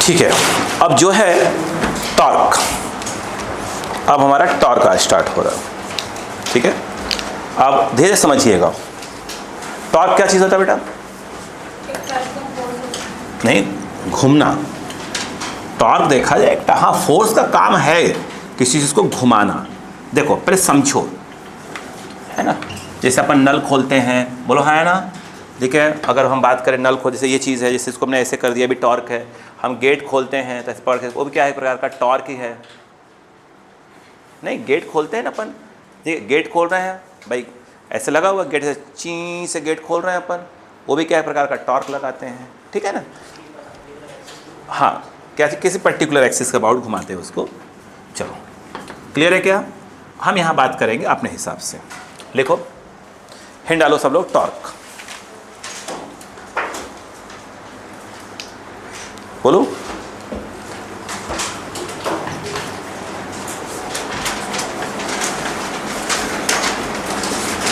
ठीक है, अब जो है टॉर्क, अब हमारा टॉर्क आज स्टार्ट हो रहा है। ठीक है, अब धीरे समझिएगा। टॉर्क क्या चीज़ होता है बेटा? नहीं, घूमना। टॉर्क देखा जाए एक हाँ फोर्स का काम है किसी चीज़ को घुमाना। देखो पहले समझो, है ना, जैसे अपन नल खोलते हैं, बोलो हाँ है ना। देखिए अगर हम बात करें नल खोल, जैसे ये चीज़ है, जैसे इसको हमने ऐसे कर दिया, भी टॉर्क है। हम गेट खोलते हैं तो टॉर्क है, वो भी क्या है, एक प्रकार का टॉर्क ही है। नहीं, गेट खोलते हैं ना अपन, देखिए गेट खोल रहे हैं भाई, ऐसे लगा हुआ गेट से ची से गेट खोल रहे हैं अपन, वो भी क्या एक प्रकार का टॉर्क लगाते हैं। ठीक है ना, हाँ, क्या किसी पर्टिकुलर एक्सिस के अबाउट घुमाते हैं उसको। चलो क्लियर है क्या? हम यहाँ बात करेंगे अपने हिसाब से। लिखो, हिंट डालो सब लोग, टॉर्क बोलो।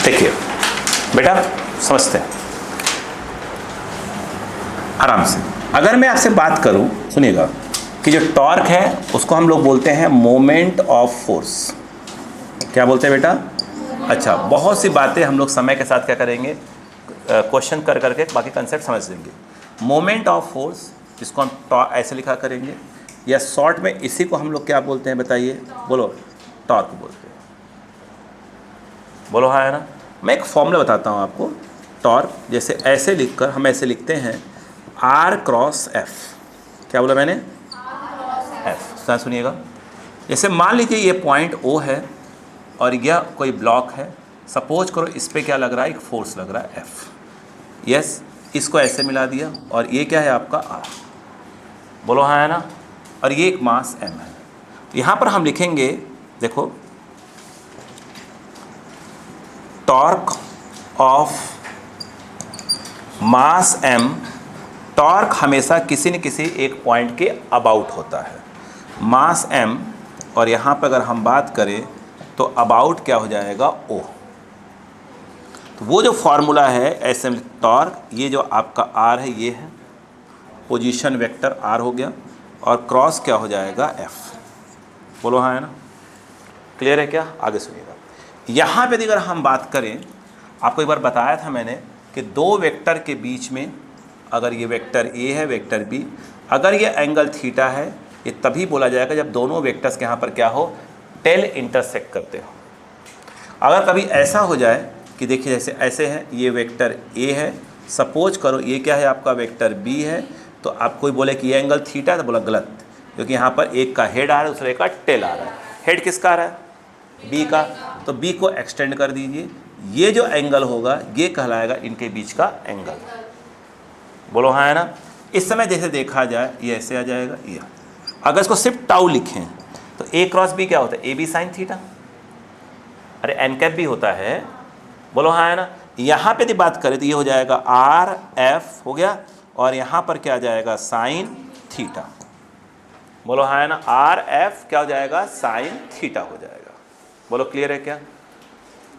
देखिए बेटा समझते हैं आराम से। अगर मैं आपसे बात करूं, सुनिएगा, कि जो टॉर्क है उसको हम लोग बोलते हैं मोमेंट ऑफ फोर्स। क्या बोलते हैं बेटा? अच्छा, बहुत सी बातें हम लोग समय के साथ क्या करेंगे, क्वेश्चन कर करके बाकी कंसेप्ट समझ लेंगे। मोमेंट ऑफ फोर्स, इसको हम ऐसे लिखा करेंगे, या शॉर्ट में इसी को हम लोग क्या बोलते हैं बताइए, बोलो। टॉर्क बोलते हैं, बोलो हाँ है ना। मैं एक फॉर्मूला बताता हूँ आपको। टॉर्क जैसे ऐसे लिखकर हम ऐसे लिखते हैं R क्रॉस F। क्या बोला मैंने? F। सुनिएगा, जैसे मान लीजिए ये पॉइंट O है और यह कोई ब्लॉक है, सपोज करो इस पे क्या लग रहा है, एक फोर्स लग रहा है F। यस, इसको ऐसे मिला दिया, और ये क्या है आपका R, बोलो हाँ है ना, और ये एक मास M है। तो यहाँ पर हम लिखेंगे, देखो, torque of mass M। Torque हमेशा किसी न किसी एक पॉइंट के अबाउट होता है, मास M, और यहाँ पर अगर हम बात करें तो अबाउट क्या हो जाएगा, O। तो वो जो फॉर्मूला है ऐसे टॉर्क, ये जो आपका R है, ये है पोजीशन वेक्टर R हो गया, और क्रॉस क्या हो जाएगा, F। बोलो हाँ है ना। क्लियर है क्या? आगे सुनिएगा। यहाँ पे अगर हम बात करें, आपको एक बार बताया था मैंने कि दो वेक्टर के बीच में, अगर ये वेक्टर A है, वेक्टर B, अगर ये एंगल थीटा है, ये तभी बोला जाएगा जब दोनों वेक्टर्स के यहाँ पर क्या हो, टेल इंटरसेक्ट करते हो। अगर कभी ऐसा हो जाए कि देखिए जैसे ऐसे है, ये वेक्टर A है, सपोज करो ये क्या है आपका वेक्टर B है, तो आप कोई बोले कि ये एंगल थीटा है, तो बोला गलत, क्योंकि यहाँ पर एक का हेड आ रहा है, दूसरे का टेल आ रहा है। हेड किसका आ रहा है? B का, तो B को एक्सटेंड कर दीजिए, ये जो एंगल होगा ये कहलाएगा इनके बीच का एंगल। बोलो हाँ है ना। इस समय जैसे देखा जाए ये ऐसे आ जाएगा, ये अगर इसको सिर्फ टाउ लिखें तो A क्रॉस B क्या होता है, AB साइन थीटा, अरे एन कैप भी होता है। बोलो हाँ है ना। यहाँ पे यदि बात करें तो ये हो जाएगा RF हो गया, और यहाँ पर क्या आ जाएगा, साइन थीटा। बोलो हाँ है ना, RF क्या हो जाएगा, साइन थीटा हो जाएगा। बोलो क्लियर है क्या?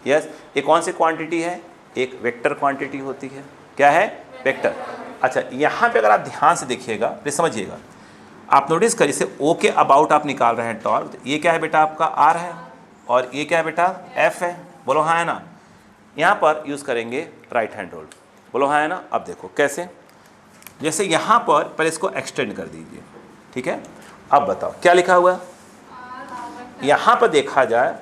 यस। ये कौन सी क्वांटिटी है, एक वेक्टर क्वांटिटी होती है। क्या है? वेक्टर। अच्छा, यहाँ पे अगर आप ध्यान से देखिएगा, प्लीज समझिएगा, आप नोटिस करिए, जैसे O के अबाउट आप निकाल रहे हैं टॉर्क, तो ये क्या है बेटा आपका R है, और ये क्या है बेटा F है। बोलो हाँ है ना। यहाँ पर यूज़ करेंगे राइट हैंड रूल। बोलो हाँ है ना। अब देखो कैसे, जैसे यहाँ पर पहले इसको एक्सटेंड कर दीजिए, ठीक है। अब बताओ क्या लिखा हुआ है, यहाँ पर देखा जाए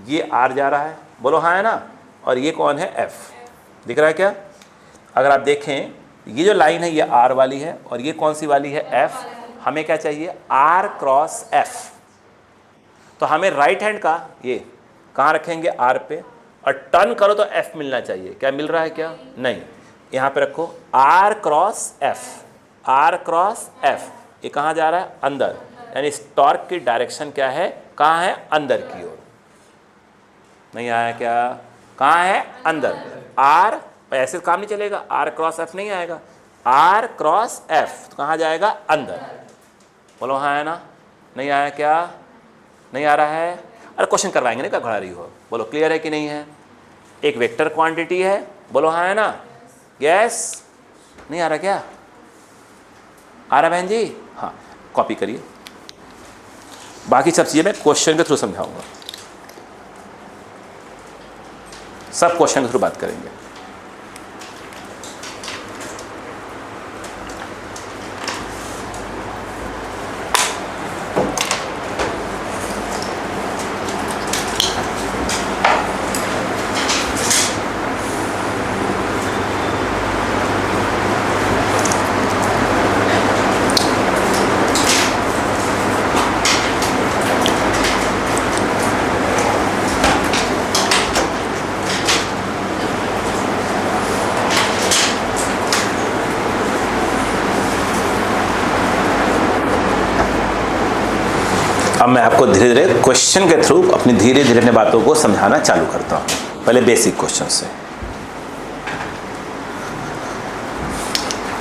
ये R जा रहा है, बोलो हाँ है ना, और ये कौन है, F। दिख रहा है क्या? अगर आप देखें ये जो लाइन है ये R वाली है, और ये कौन सी वाली है, F। हमें क्या चाहिए, R क्रॉस F। तो हमें राइट हैंड का ये कहाँ रखेंगे, R पे, और टर्न करो तो F मिलना चाहिए। क्या मिल रहा है क्या? नहीं। यहाँ पे रखो R cross F, R cross F। ये कहाँ जा रहा है, अंदर, यानी इस टॉर्क की डायरेक्शन क्या है, कहाँ है, अंदर की ओर। नहीं आया क्या? कहाँ है, अंदर। R, ऐसे काम नहीं चलेगा, R क्रॉस F नहीं आएगा, R क्रॉस F तो कहाँ जाएगा, अंदर। बोलो हाँ है ना। नहीं आया क्या? नहीं आ रहा है? अरे क्वेश्चन करवाएंगे ना, क्या घड़ा रही हो। बोलो क्लियर है कि नहीं है? एक वेक्टर क्वांटिटी है, बोलो हाँ है ना। यस। नहीं आ रहा क्या? आ रहा बहन जी? हाँ। कॉपी करिए। बाकी सब चीज़ें मैं क्वेश्चन के थ्रू समझाऊंगा, सब क्वेश्चन के थ्रू बात करेंगे। अब मैं आपको धीरे धीरे क्वेश्चन के थ्रू अपनी धीरे धीरे अपनी बातों को समझाना चालू करता हूँ। पहले बेसिक क्वेश्चन से,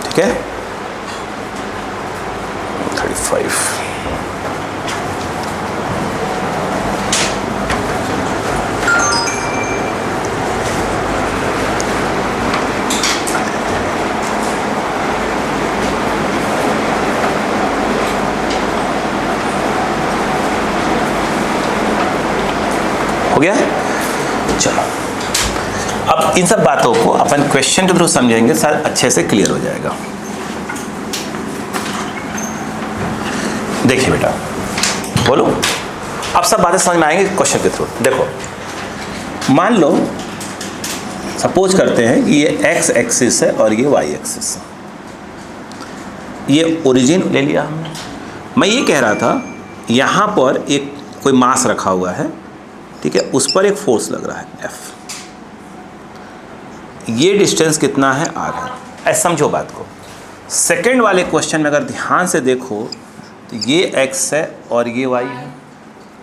ठीक है। 35 हो गया। चलो अब इन सब बातों को अपन क्वेश्चन के थ्रू समझेंगे, शायद अच्छे से क्लियर हो जाएगा। देखिए बेटा, बोलो, अब सब बातें समझ में आएंगी क्वेश्चन के थ्रू। देखो, मान लो सपोज करते हैं कि ये एक्स एक्सिस है और ये वाई एक्सिस है, ये ओरिजिन ले लिया हमने। मैं ये कह रहा था यहाँ पर एक कोई मास रखा हुआ है, ठीक है, उस पर एक फोर्स लग रहा है F। ये डिस्टेंस कितना है, R है। ऐसे समझो बात को। सेकंड वाले क्वेश्चन में अगर ध्यान से देखो तो ये X है और ये Y है।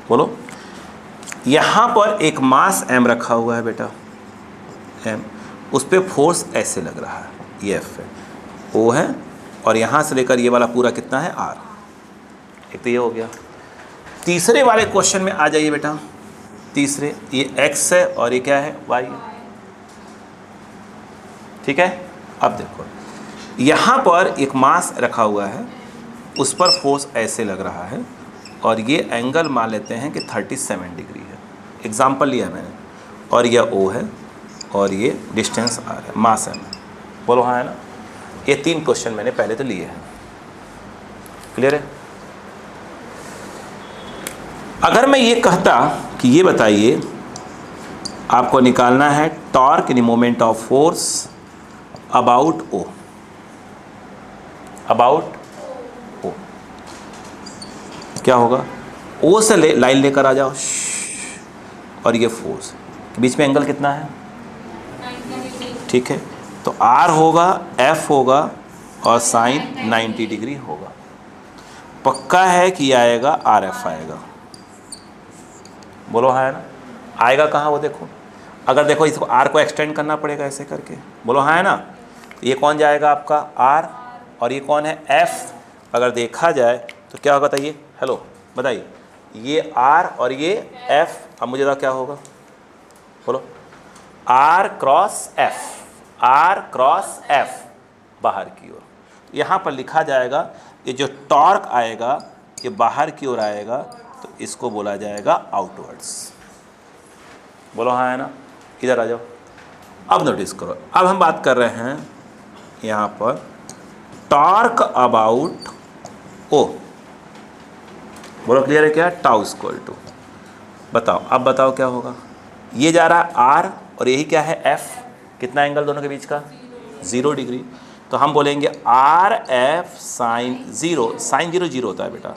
बोलो, यहाँ पर एक मास M रखा हुआ है बेटा, M, उस पर फोर्स ऐसे लग रहा है, ये F है, O है, और यहाँ से लेकर ये वाला पूरा कितना है, R। एक तो ये हो गया। तीसरे वाले क्वेश्चन में आ जाइए बेटा। तीसरे, ये x है और ये क्या है, y है, ठीक है। अब देखो, यहाँ पर एक मास रखा हुआ है, उस पर फोर्स ऐसे लग रहा है, और ये एंगल मान लेते हैं कि 37 डिग्री है, एग्जाम्पल लिया मैंने, और यह O है और ये डिस्टेंस R है, मास है। बोलो हाँ है ना। ये 3 क्वेश्चन मैंने पहले तो लिए हैं, क्लियर है। अगर मैं ये कहता कि ये बताइए आपको निकालना है torque in moment of force about O, about O, क्या होगा, O से लाइन लेकर आ जाओ, और ये फोर्स के बीच में एंगल कितना है, ठीक है। तो R होगा, F होगा और साइन 90 डिग्री होगा। पक्का है कि आएगा, RF आएगा। बोलो हाँ है ना। आएगा कहाँ, वो देखो, अगर देखो इसको R को एक्सटेंड करना पड़ेगा ऐसे करके। बोलो हाँ है ना। ये कौन जाएगा आपका R, और ये कौन है F। अगर देखा जाए तो क्या होगा, बताइए, हेलो बताइए, ये R और ये F। अब मुझे तो क्या होगा, बोलो, R cross F, R cross F बाहर की ओर। यहाँ पर लिखा जाएगा ये जो टॉर्क आएगा ये बाहर की ओर आएगा, तो इसको बोला जाएगा आउटवर्ड्स। बोलो हाँ है ना। इधर आ जाओ। अब नोटिस करो, अब हम बात कर रहे हैं यहाँ पर टॉर्क अबाउट O। बोलो क्लियर है क्या, टाउ इक्वल टू, बताओ, अब बताओ क्या होगा। ये जा रहा है R और यही क्या है F, कितना एंगल दोनों के बीच का, 0 डिग्री। तो हम बोलेंगे RF साइन 0, साइन 0 0 होता है बेटा,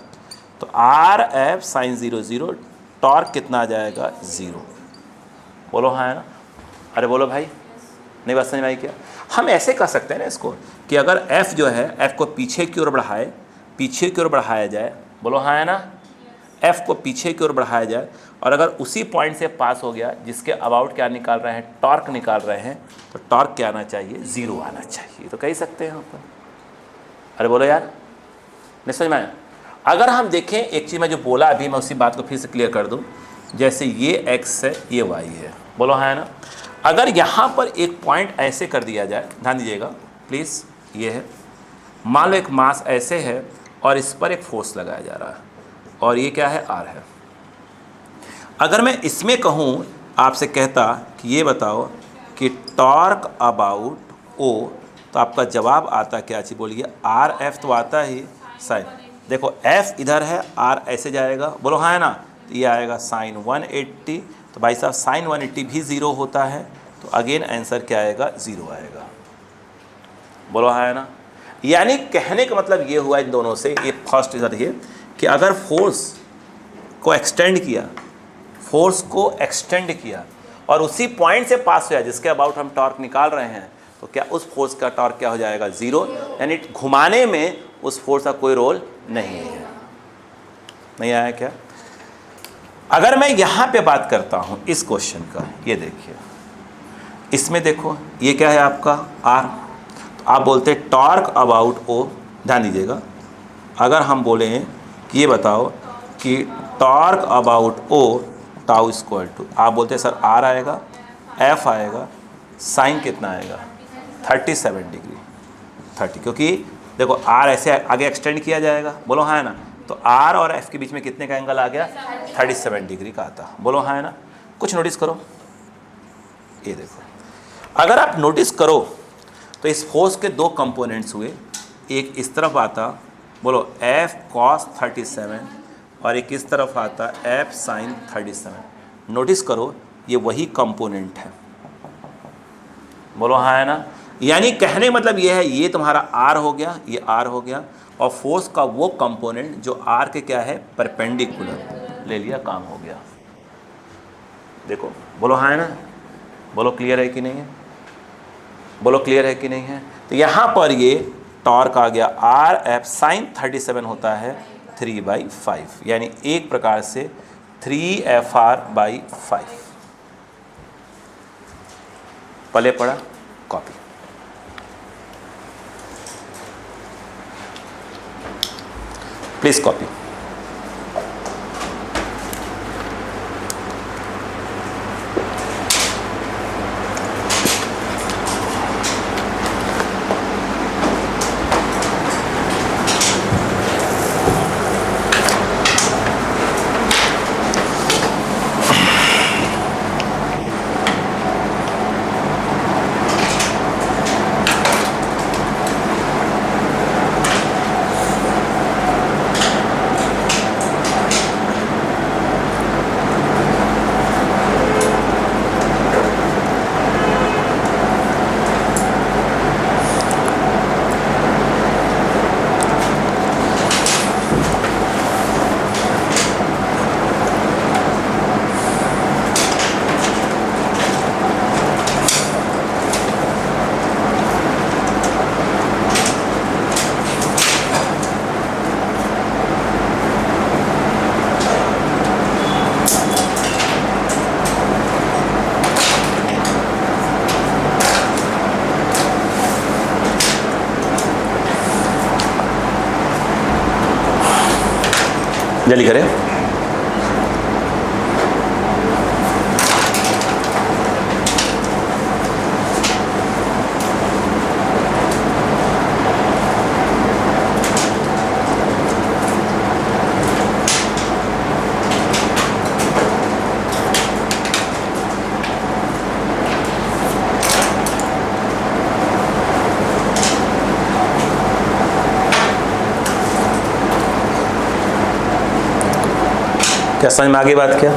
तो RF साइन 0 0, टॉर्क कितना आ जाएगा, 0। बोलो हाँ है ना। अरे बोलो भाई, नहीं बात समझ में आई क्या। हम ऐसे कर सकते हैं ना इसको कि अगर F जो है, F को पीछे की ओर बढ़ाए, पीछे की ओर बढ़ाया जाए। बोलो हाँ है ना। F को पीछे की ओर बढ़ाया जाए, और अगर उसी पॉइंट से पास हो गया जिसके अबाउट क्या निकाल रहे हैं, टॉर्क निकाल रहे हैं, तो टॉर्क क्या आना चाहिए, 0 आना चाहिए। तो कह सकते हैं यहाँ पर। अरे बोलो यार, नहीं समझ में आया। अगर हम देखें, एक चीज़ मैं जो बोला अभी, मैं उसी बात को फिर से क्लियर कर दूं। जैसे ये x है, ये y है, बोलो हाँ है ना। अगर यहाँ पर एक पॉइंट ऐसे कर दिया जाए, ध्यान दीजिएगा प्लीज़, ये है, मान लो एक मास ऐसे है और इस पर एक फोर्स लगाया जा रहा है, और ये क्या है, आर है। अगर मैं इसमें कहूँ, आपसे कहता कि ये बताओ कि टॉर्क अबाउट ओ, तो आपका जवाब आता क्या चीज़ बोलिए, आर एफ तो आता ही साइन। देखो एफ इधर है, आर ऐसे जाएगा, बोलो हाँ है ना, तो ये आएगा साइन 180। तो भाई साहब साइन 180 भी ज़ीरो होता है, तो अगेन आंसर क्या आएगा, ज़ीरो आएगा। बोलो हाँ है ना। यानी कहने का मतलब ये हुआ इन दोनों से, ये फर्स्ट इधर ये कि अगर फोर्स को एक्सटेंड किया और उसी पॉइंट से पास हुआ जिसके अबाउट हम टॉर्क निकाल रहे हैं, तो क्या उस फोर्स का टॉर्क क्या हो जाएगा, ज़ीरो। यानी घुमाने में उस फोर्स का कोई रोल नहीं है। नहीं आया क्या? अगर मैं यहाँ पे बात करता हूँ इस क्वेश्चन का, ये देखिए, इसमें देखो ये क्या है आपका आर, तो आप बोलते हैं टॉर्क अबाउट ओ। ध्यान दीजिएगा, अगर हम बोलें कि ये बताओ कि torque about O tau square two, आप बोलते हैं सर आर आएगा, एफ आएगा, साइन कितना आएगा 37 डिग्री 30, क्योंकि देखो आर ऐसे आगे एक्सटेंड किया जाएगा, बोलो हाँ है ना, तो आर और एफ के बीच में कितने का एंगल आ गया, 37 डिग्री का आता, बोलो हाँ है ना। कुछ नोटिस करो, ये देखो, अगर आप नोटिस करो तो इस फोर्स के दो कंपोनेंट्स हुए, एक इस तरफ आता, बोलो एफ कॉस 37, और एक इस तरफ आता एफ साइन 37। नोटिस करो ये वही कंपोनेंट है, बोलो हाँ है ना। यानी कहने मतलब ये है, ये तुम्हारा आर हो गया, ये आर हो गया, और फोर्स का वो कंपोनेंट जो आर के क्या है, परपेंडिकुलर, ले लिया, काम हो गया। देखो बोलो हाँ है ना, बोलो क्लियर है कि नहीं है, बोलो क्लियर है कि नहीं है। तो यहाँ पर ये टॉर्क आ गया, आर एफ साइन 37 होता है 3/5, यानी एक प्रकार से 3FR/5। पले पड़ा, कॉपी। Please copy. जल्दी करें। क्या समझ में आगे बात क्या?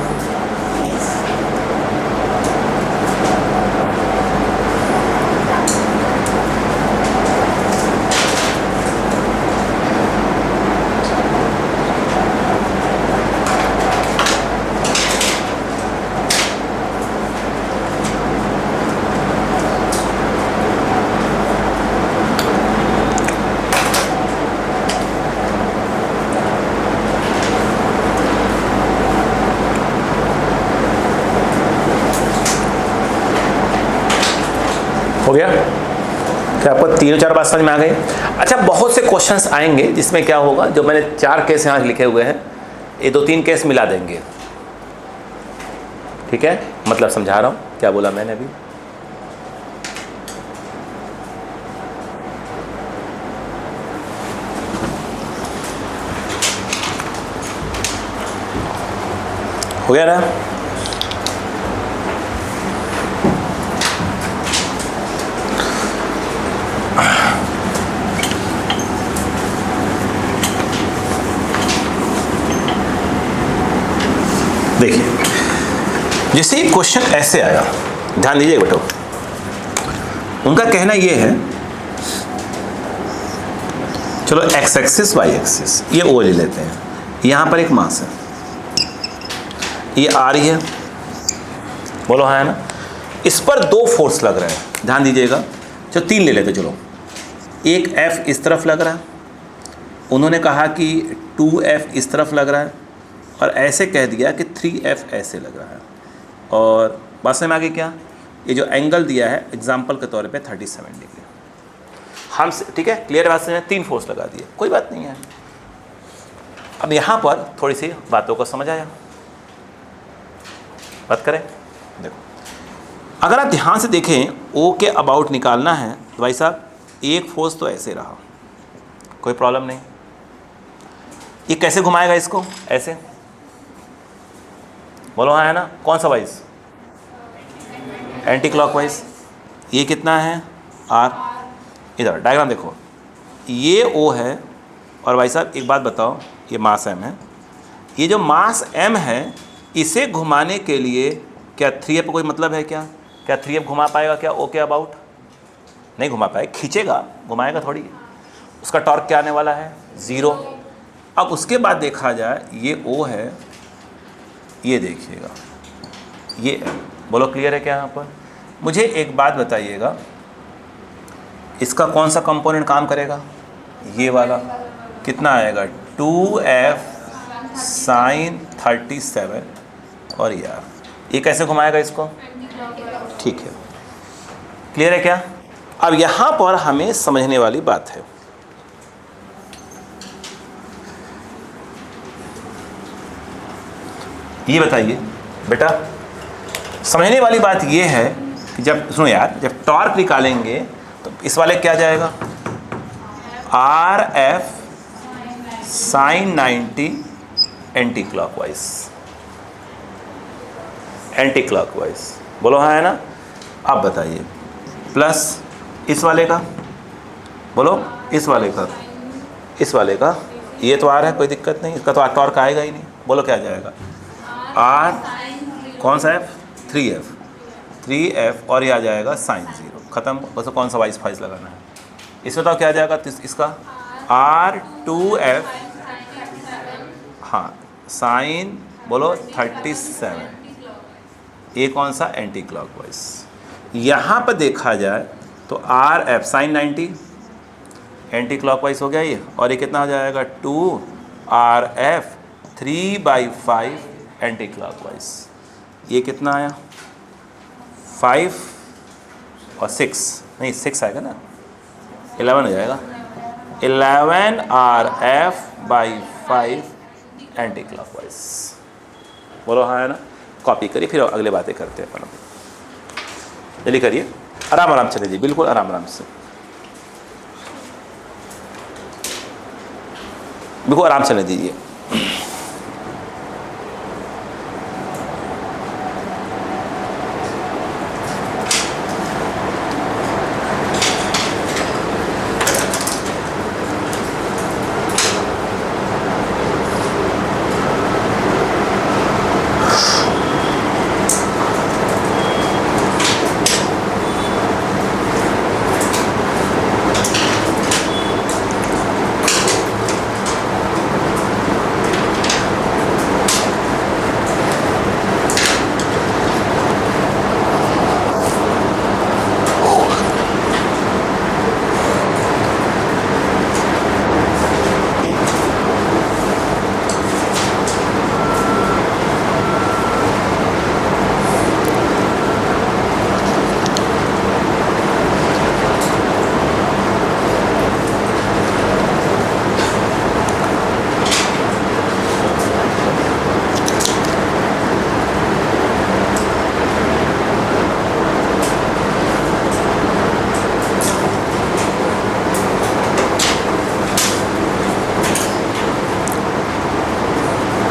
हो गया? क्या आपको तीनों चार बात समझ में आ गई? अच्छा, बहुत से क्वेश्चंस आएंगे जिसमें क्या होगा, जो मैंने 4 केस यहाँ लिखे हुए हैं, ये 2-3 केस मिला देंगे। ठीक है, मतलब समझा रहा हूँ क्या बोला मैंने अभी। हो गया ना? देखिए जैसे क्वेश्चन ऐसे आया, ध्यान दीजिए बेटो, उनका कहना ये है, चलो एक्स एक्सिस वाई एक्सिस ये ओ ले लेते हैं, यहाँ पर एक मास है, ये आ रही है, बोलो हाँ है ना, इस पर दो फोर्स लग रहे हैं, ध्यान दीजिएगा, चलो तीन ले लेते, चलो एक एफ इस तरफ लग रहा है, उन्होंने कहा कि 2F इस तरफ लग रहा है, और ऐसे कह दिया कि 3F ऐसे लग रहा है, और बात समझ में आ गई क्या? ये जो एंगल दिया है एग्जाम्पल के तौर पे 37 डिग्री, हम ठीक है, क्लियर बात से तीन फोर्स लगा दिए, कोई बात नहीं है। अब यहाँ पर थोड़ी सी बातों को समझ आया, बात करें, देखो अगर आप ध्यान से देखें, ओ के अबाउट निकालना है तो भाई साहब एक फोर्स तो ऐसे रहा, कोई प्रॉब्लम नहीं, ये कैसे घुमाएगा इसको, ऐसे, बोलो हाँ है ना, कौन सा वाइज, एंटी क्लॉकवाइज, ये कितना है आर, इधर डायग्राम देखो, ये ओ है, और भाई साहब एक बात बताओ, ये मास एम है, ये जो मास एम है इसे घुमाने के लिए क्या 3F कोई मतलब है क्या? क्या 3F घुमा पाएगा क्या ओ के अबाउट? नहीं घुमा पाएगा, खींचेगा, घुमाएगा थोड़ी, उसका टॉर्क क्या आने वाला है, 0। अब उसके बाद देखा जाए, ये ओ है, ये देखिएगा, ये बोलो क्लियर है क्या? यहाँ पर मुझे एक बात बताइएगा, इसका कौन सा कंपोनेंट काम करेगा, ये वाला, कितना आएगा 2F sin 37, और यार ये कैसे घुमाएगा इसको, ठीक है, क्लियर है क्या? अब यहाँ पर हमें समझने वाली बात है, ये बताइए बेटा, समझने वाली बात ये है कि जब सुनो यार, जब टॉर्क निकालेंगे तो इस वाले क्या जाएगा, RF sin 90 anti clockwise, anti clockwise, बोलो हाँ है ना। अब बताइए प्लस इस वाले का, बोलो इस वाले का, इस वाले का, ये तो आ रहा है, कोई दिक्कत नहीं, इसका तो टॉर्क आएगा ही नहीं, बोलो क्या जाएगा, R कौन सा F, 3F, और ये आ जाएगा साइन 0, ख़त्म, बस कौन सा वाइज फाइज लगाना है, इसमें तो क्या जाएगा, इसका R2F, हाँ साइन बोलो 37, ये कौन सा, एंटी क्लॉकवाइज। यहाँ पर देखा जाए तो RF साइन 90 एंटी क्लॉकवाइज हो गया ये, और ये कितना हो जाएगा 2RF 3/5 एंटी क्लॉकवाइज, ये कितना आया 5 और 6, नहीं 6 आएगा ना, 11 हो जाएगा, 11RF/5 एंटी क्लॉकवाइज, बोलो हाँ है ना। कॉपी करिए, फिर अगले बातें करते हैं अपन, जल्दी करिए, आराम आराम चले जी, बिल्कुल आराम आराम से, बिल्कुल आराम चले दीजिए।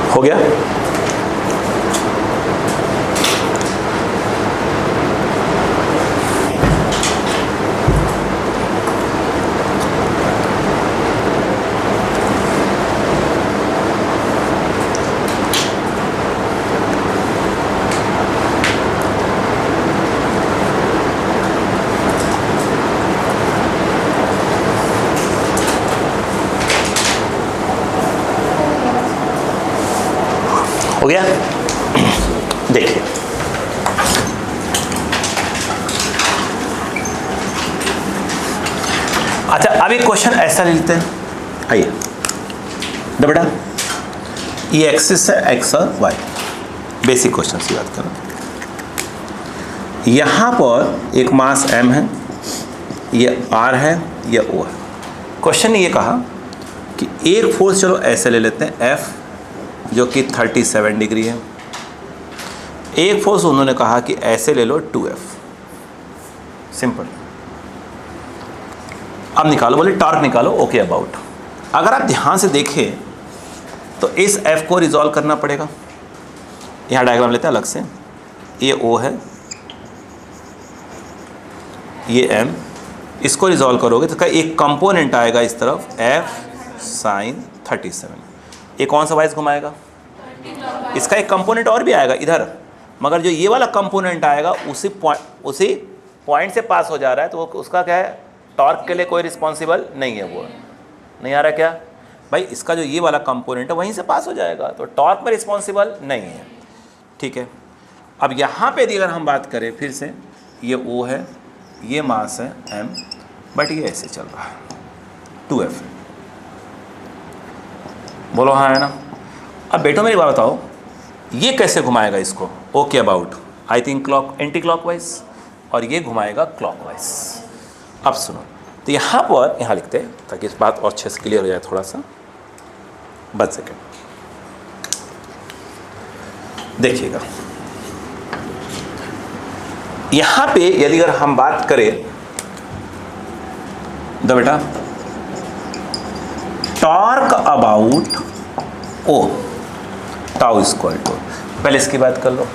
हो गया, हो गया। देखिए अच्छा, अब एक क्वेश्चन ऐसा ले लेते हैं। आइए बेटा, ये एक्सिस है एक्स और वाई, बेसिक क्वेश्चन की बात करो। यहाँ पर एक मास m है, ये r है, ये o है। क्वेश्चन ने ये कहा कि एक फोर्स, चलो ऐसे ले लेते हैं F, जो कि 37 डिग्री है। एक फोर्स उन्होंने कहा कि ऐसे ले लो 2F। सिंपल। अब निकालो, बोले टॉर्क निकालो ओके अबाउट। अगर आप ध्यान से देखें तो इस F को रिजॉल्व करना पड़ेगा। यहाँ डायग्राम लेते हैं अलग से। ये O है, ये M, इसको रिजॉल्व करोगे तो इसका एक कंपोनेंट आएगा इस तरफ F साइन 37। ये कौन सा वाइज घुमाएगा? इसका एक कंपोनेंट और भी आएगा इधर, मगर जो ये वाला कंपोनेंट आएगा उसी पॉइंट से पास हो जा रहा है, तो वो उसका क्या है, टॉर्क के लिए कोई रिस्पॉन्सिबल नहीं है। वो नहीं आ रहा क्या भाई? इसका जो ये वाला कंपोनेंट है वहीं से पास हो जाएगा, तो टॉर्क में रिस्पॉन्सिबल नहीं है। ठीक है। अब यहाँ पे यदि अगर हम बात करें फिर से, ये O है, ये मास है M, बट ये ऐसे चल रहा है 2F। बोलो हाँ है ना? अब बेटो मेरी बात बताओ, ये कैसे घुमाएगा इसको? Okay about, I think anti clockwise, और ये घुमाएगा क्लॉकवाइज। अब सुनो, तो यहाँ पर यहाँ लिखते हैं ताकि इस बात और अच्छे से क्लियर हो जाए थोड़ा सा। बस सेकेंड देखिएगा, यहाँ पे यदि अगर हम बात करें तो बेटा torque about O tau square two, पहले इसकी बात कर लो।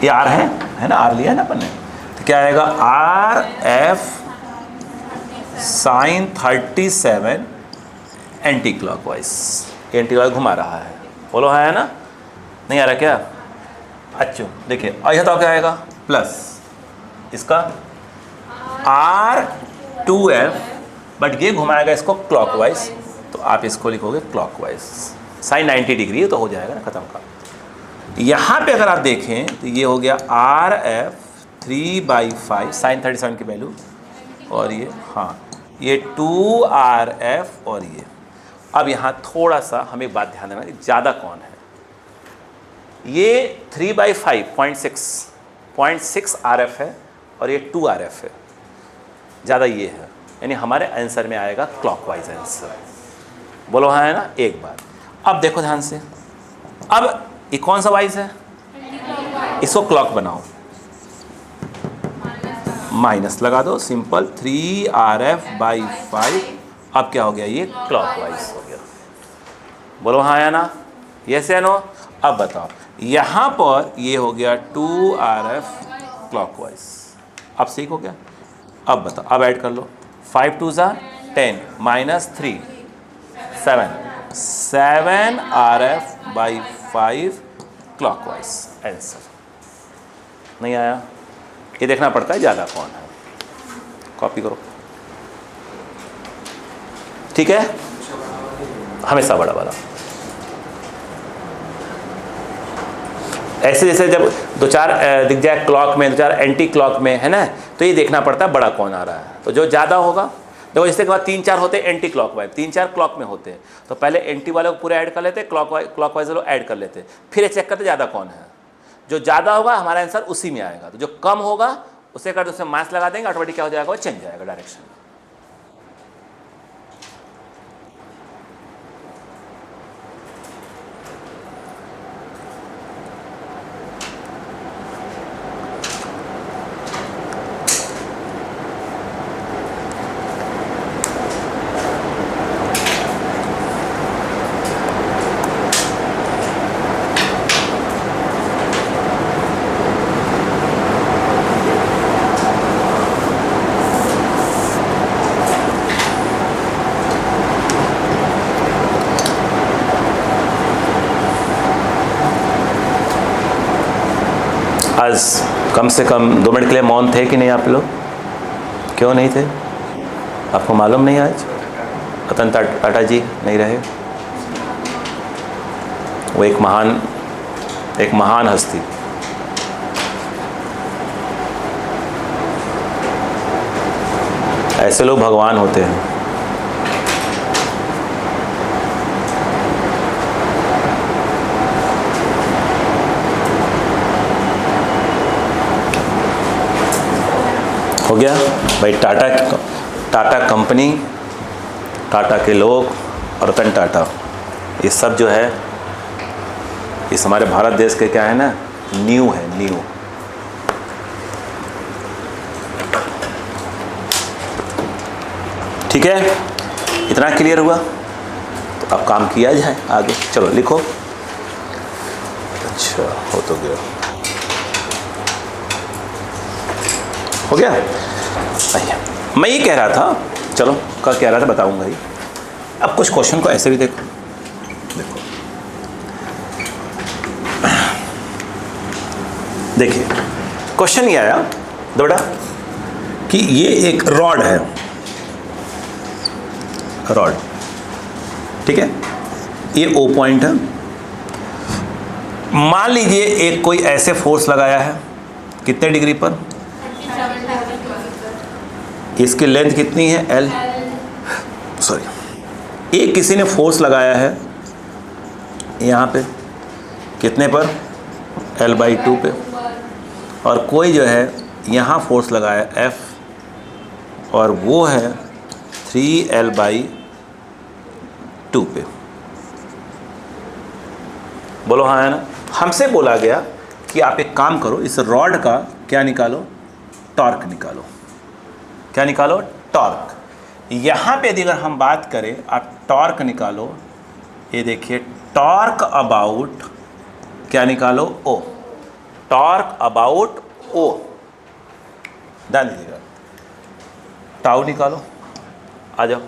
ये R है ना, R लिया है ना अपन ने, तो क्या आएगा RF sine 37 anti clockwise. Anti clock घुमा रहा है। बोलो हाँ है ना? नहीं आ रहा क्या? अच्छा देखिए, और यह तो क्या आएगा प्लस इसका R2F, बट ये घुमाएगा इसको क्लॉकवाइज, तो आप इसको लिखोगे क्लॉकवाइज। साइन 90 डिग्री है तो हो जाएगा ना, खत्म का। यहाँ पे अगर आप देखें तो ये हो गया RF 3/5 साइन 37 की वैल्यू, और ये हाँ ये 2RF, और ये अब यहाँ थोड़ा सा हमें बात ध्यान देना, ज़्यादा कौन है? ये 3/5 0.6 RF है, और ये 2 RF है, ज़्यादा ये है, यानी हमारे आंसर में आएगा क्लॉकवाइज आंसर। बोलो हाँ है ना? एक बार अब देखो ध्यान से, अब ये कौन सा वाइज है? इसको क्लॉक बनाओ, माइनस लगा दो, सिंपल 3RF/5। अब क्या हो गया? ये क्लॉकवाइज हो गया। बोलो हाँ या ना? यस या नो? अब बताओ, यहाँ पर ये हो गया 2RF क्लॉकवाइज। अब सही हो गया? अब बताओ, अब ऐड कर लो, 5 2 10 -3 7RF/5 क्लॉकवाइज आंसर। नहीं आया? ये देखना पड़ता है ज़्यादा कौन है। कॉपी करो, ठीक है? हमेशा बड़ा वाला। ऐसे जैसे जब 2-4 दिख जाए क्लॉक में, 2-4 एंटी क्लॉक में, है ना, तो ये देखना पड़ता है बड़ा कौन आ रहा है। तो जो ज़्यादा होगा, देखो इसके बाद 3-4 होते हैं एंटी क्लॉकवाइज, 3-4 क्लॉक में होते हैं, तो पहले एंटी वाले को पूरे ऐड कर लेते हैं, क्लॉकवाइज वाले ऐड कर लेते हैं, फिर चेक करते ज़्यादा कौन है। जो ज़्यादा होगा हमारा आंसर उसी में आएगा, तो जो कम होगा उसे कर उसमें मास लगा देंगे, ऑटोमेटिक क्या हो जाएगा? वो चेंज जाएगा डायरेक्शन। आज कम से कम 2 मिनट के लिए मौन थे कि नहीं आप लोग? क्यों नहीं थे? आपको मालूम नहीं? आज रतन टाटा जी नहीं रहे। वो एक महान एक महान हस्ती। ऐसे लोग भगवान होते हैं। हो गया भाई। टाटा कंपनी, टाटा के लोग और रतन टाटा, ये सब जो है इस हमारे भारत देश के क्या है ना, न्यू है, न्यू। ठीक है, इतना क्लियर हुआ? तो अब काम किया जाए आगे। चलो लिखो। अच्छा, हो तो गया, हो गया। आइए, मैं ये कह रहा था, चलो क्या कह रहा था बताऊंगा ही। अब कुछ क्वेश्चन को ऐसे भी देखो, देखिए क्वेश्चन ये आया बेटा कि ये एक रॉड है, रॉड, ठीक है, ये ओ पॉइंट है। मान लीजिए एक कोई ऐसे फोर्स लगाया है, कितने डिग्री पर? इसकी लेंथ कितनी है? एल, सॉरी, ये किसी ने फोर्स लगाया है यहाँ पे, कितने पर? L/2 पे। और कोई जो है यहाँ फोर्स लगाया F, और वो है 3L/2 पे। बोलो हाँ है ना? हमसे बोला गया कि आप एक काम करो, इस रॉड का क्या निकालो? टॉर्क निकालो। क्या निकालो? टॉर्क। यहाँ पे यदि अगर हम बात करें, आप टॉर्क निकालो, ये देखिए, टॉर्क अबाउट क्या निकालो? ओ। टॉर्क अबाउट ओ, ध्यान दीजिएगा, टाउ निकालो। आ जाओ,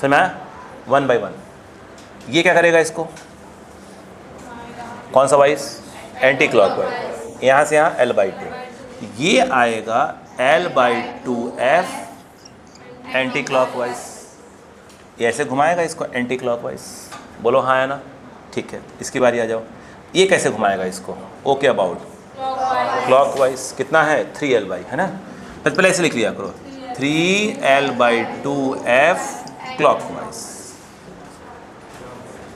समझ में आया? 1 बाई 1। ये क्या करेगा इसको? कौन सा वाइज? Anti clockwise. यहाँ से यहाँ L/2, ये आएगा L/2F एंटी क्लॉकवाइज। ये ऐसे घुमाएगा इसको एंटी क्लॉकवाइज। बोलो हाँ है ना? ठीक है, इसकी बारी आ जाओ। ये कैसे घुमाएगा इसको? Okay about clockwise. कितना है? 3L/, है ना? तो पहले ऐसे लिख लिया करो, 3L/2F क्लॉकवाइज।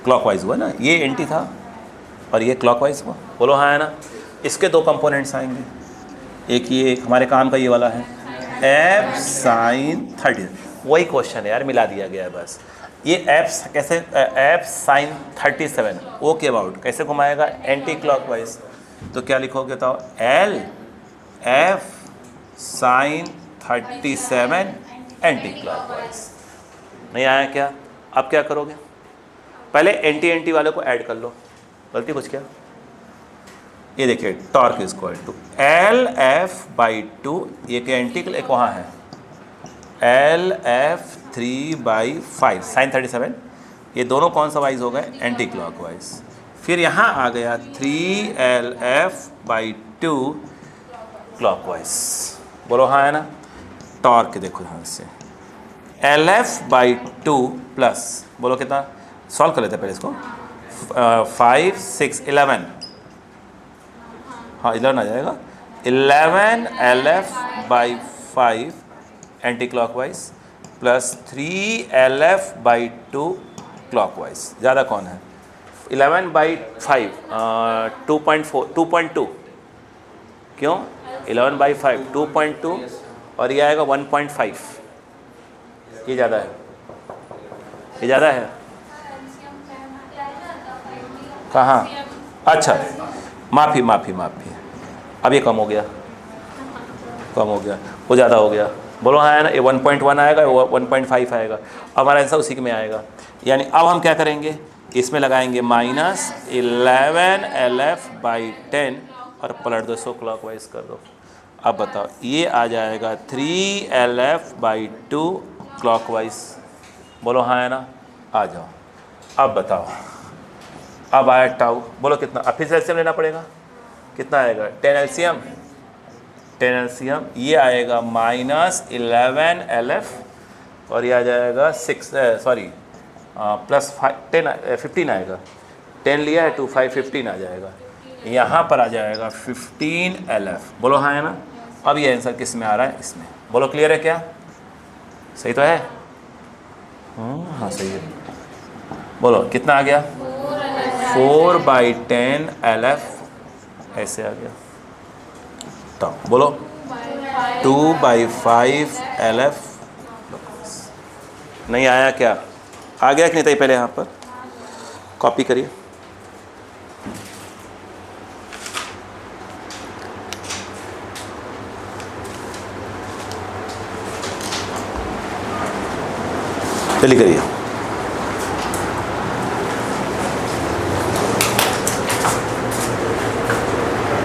क्लॉकवाइज हुआ ना, ये एंटी था और ये क्लॉकवाइज हुआ। बोलो हाँ है ना? इसके दो कंपोनेंट्स आएंगे, एक ये हमारे काम का ये वाला है F sin 30। वही क्वेश्चन है यार, मिला दिया गया है बस। ये F कैसे? F sin 37 ओके अबाउट कैसे घुमाएगा? Anti clockwise. तो क्या लिखोगे? तो L F sin 37 anti clockwise. नहीं आया क्या? अब क्या करोगे? पहले एंटी एंटी वाले को ऐड कर लो। गलती कुछ क्या? ये देखिए, torque is equal to LF/2, ये क्या एंटी, एक वहाँ है LF3/5 sin 37। ये दोनों कौन सा वाइज हो गए? Anti clockwise. फिर यहाँ आ गया 3LF/2 क्लॉकवाइज। बोलो हाँ है ना? टॉर्क देखो ध्यान से, LF/2 प्लस, बोलो कितना? सॉल्व कर लेते हैं पहले इसको। 5 6 11, हाँ 11 आ जाएगा। 11 LF/5 anti clockwise plus 3LF/2 clockwise. ज़्यादा कौन है? 11/5 2.4 2.2। क्यों? 11/5 2.2 और ये आएगा 1.5। ये ज़्यादा है, ये ज़्यादा है। कहाँ? अच्छा, माफ़ी, अब ये कम हो गया, कम हो गया, वो ज़्यादा हो गया। बोलो हाँ है ना? ये 1.1 आएगा, वो 1.5 आएगा। हमारा आंसर उसी में आएगा। यानी अब हम क्या करेंगे? इसमें लगाएंगे -11 LF/10 और पलट दो, इसको क्लॉकवाइज कर दो। अब बताओ, ये आ जाएगा 3LF/2 क्लॉकवाइज। बोलो हाँ है ना? आ जाओ, अब बताओ। अब आया टाउ, बोलो कितना? अब फिर से एलसीएम लेना पड़ेगा। कितना आएगा? 10 एलसीएम, 10 एलसीएम, ये आएगा -11 LF और ये आ जाएगा प्लस 15 आएगा। 10 लिया है 2 5 15 आ जाएगा। यहाँ पर आ जाएगा 15 LF। बोलो हाँ है ना। अब ये आंसर किस में आ रहा है, इसमें। बोलो क्लियर है क्या, सही तो है? हाँ सही है। बोलो कितना आ गया, 4/10 LF ऐसे आ गया। तो बोलो 2/5 LF। नहीं आया क्या, आ गया कि नहीं? तो पहले यहाँ पर कॉपी करिए। जल्दी करिए।